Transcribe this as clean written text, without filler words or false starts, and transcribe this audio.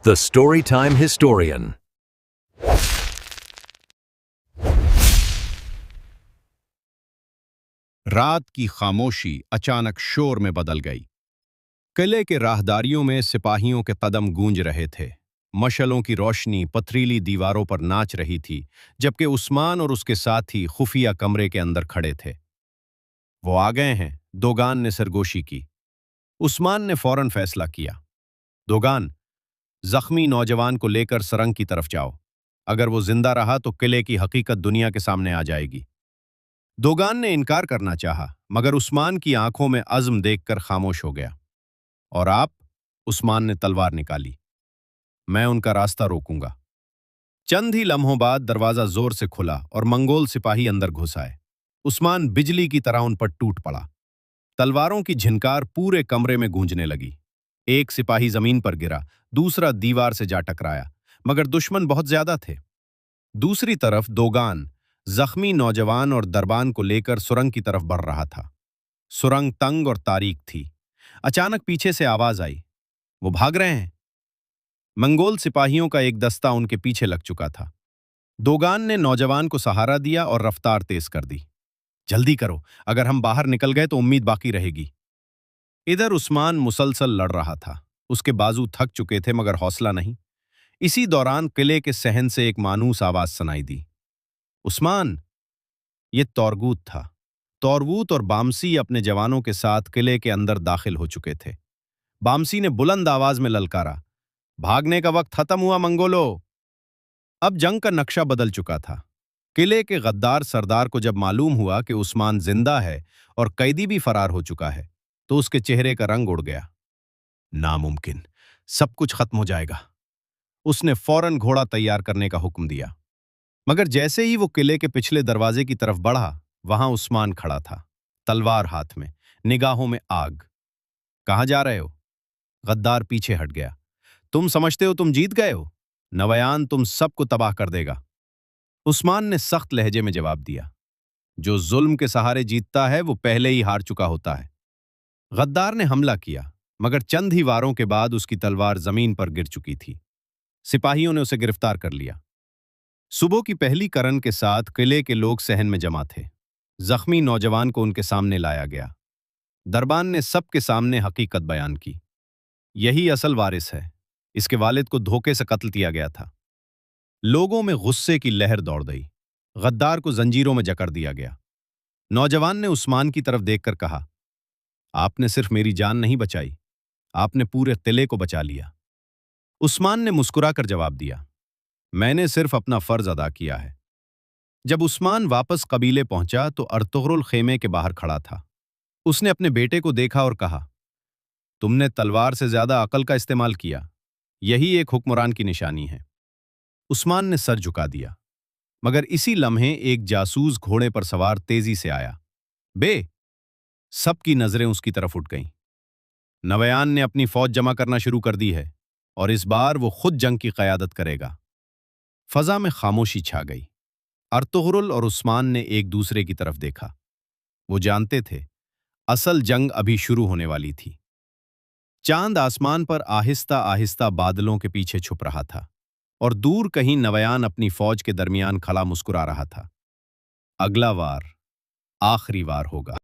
The Storytime Historian. रात की खामोशी अचानक शोर में बदल गई। किले के राहदारियों में सिपाहियों के कदम गूंज रहे थे। मशलों की रोशनी पथरीली दीवारों पर नाच रही थी, जबकि उस्मान और उसके साथी खुफिया कमरे के अंदर खड़े थे। वो आ गए हैं, दोगान ने सरगोशी की। उस्मान ने फौरन फैसला किया। दोगान, जख्मी नौजवान को लेकर सरंग की तरफ जाओ। अगर वो जिंदा रहा तो किले की हकीकत दुनिया के सामने आ जाएगी। दोगान ने इनकार करना चाहा, मगर उस्मान की आंखों में अज़्म देखकर खामोश हो गया। और आप? उस्मान ने तलवार निकाली। मैं उनका रास्ता रोकूंगा। चंद ही लम्हों बाद दरवाजा जोर से खुला और मंगोल सिपाही अंदर घुस आए। उस्मान बिजली की तरह उन पर टूट पड़ा। तलवारों की झिनकार पूरे कमरे में गूंजने लगी। एक सिपाही जमीन पर गिरा, दूसरा दीवार से जा टकराया, मगर दुश्मन बहुत ज्यादा थे। दूसरी तरफ दोगान जख्मी नौजवान और दरबान को लेकर सुरंग की तरफ बढ़ रहा था। सुरंग तंग और तारीक थी। अचानक पीछे से आवाज आई, वो भाग रहे हैं। मंगोल सिपाहियों का एक दस्ता उनके पीछे लग चुका था। दोगान ने नौजवान को सहारा दिया और रफ्तार तेज कर दी। जल्दी करो, अगर हम बाहर निकल गए तो उम्मीद बाकी रहेगी। इधर उस्मान मुसलसल लड़ रहा था। उसके बाजू थक चुके थे, मगर हौसला नहीं। इसी दौरान किले के सहन से एक मानूस आवाज सुनाई दी, उस्मान। ये तौरगूत था। तौरवूत और बामसी अपने जवानों के साथ किले के अंदर दाखिल हो चुके थे। बामसी ने बुलंद आवाज में ललकारा, भागने का वक्त खत्म हुआ मंगोलो। अब जंग का नक्शा बदल चुका था। किले के गद्दार सरदार को जब मालूम हुआ कि उस्मान जिंदा है और कैदी भी फरार हो चुका है, तो उसके चेहरे का रंग उड़ गया। नामुमकिन, सब कुछ खत्म हो जाएगा। उसने फौरन घोड़ा तैयार करने का हुक्म दिया। मगर जैसे ही वो किले के पिछले दरवाजे की तरफ बढ़ा, वहां उस्मान खड़ा था, तलवार हाथ में, निगाहों में आग। कहां जा रहे हो? गद्दार पीछे हट गया। तुम समझते हो तुम जीत गए हो? नवयान तुम सबको तबाह कर देगा। उस्मान ने सख्त लहजे में जवाब दिया, जो जुल्म के सहारे जीतता है वो पहले ही हार चुका होता है। गद्दार ने हमला किया, मगर चंद ही वारों के बाद उसकी तलवार जमीन पर गिर चुकी थी। सिपाहियों ने उसे गिरफ्तार कर लिया। सुबह की पहली करन के साथ किले के लोग सहन में जमा थे। जख्मी नौजवान को उनके सामने लाया गया। दरबान ने सबके सामने हकीकत बयान की। यही असल वारिस है। इसके वालिद को धोखे से कत्ल किया गया था। लोगों में गुस्से की लहर दौड़ गई। गद्दार को जंजीरों में जकड़ दिया गया। नौजवान ने उस्मान की तरफ देखकर कहा, आपने सिर्फ मेरी जान नहीं बचाई, आपने पूरे किले को बचा लिया। उस्मान ने मुस्कुराकर जवाब दिया, मैंने सिर्फ अपना फर्ज अदा किया है। जब उस्मान वापस कबीले पहुंचा तो अर्तुगरुल खेमे के बाहर खड़ा था। उसने अपने बेटे को देखा और कहा, तुमने तलवार से ज्यादा अकल का इस्तेमाल किया। यही एक हुक्मरान की निशानी है। उस्मान ने सर झुका दिया, मगर इसी लम्हे एक जासूस घोड़े पर सवार तेजी से आया। बे! सबकी नजरें उसकी तरफ उठ गईं। नवयान ने अपनी फौज जमा करना शुरू कर दी है और इस बार वो खुद जंग की कयादत करेगा। फजा में खामोशी छा गई। अर्तुगरुल और उस्मान ने एक दूसरे की तरफ देखा। वो जानते थे, असल जंग अभी शुरू होने वाली थी। चांद आसमान पर आहिस्ता आहिस्ता बादलों के पीछे छुप रहा था और दूर कहीं नवयान अपनी फौज के दरमियान खड़ा मुस्कुरा रहा था। अगला वार आखिरी वार होगा।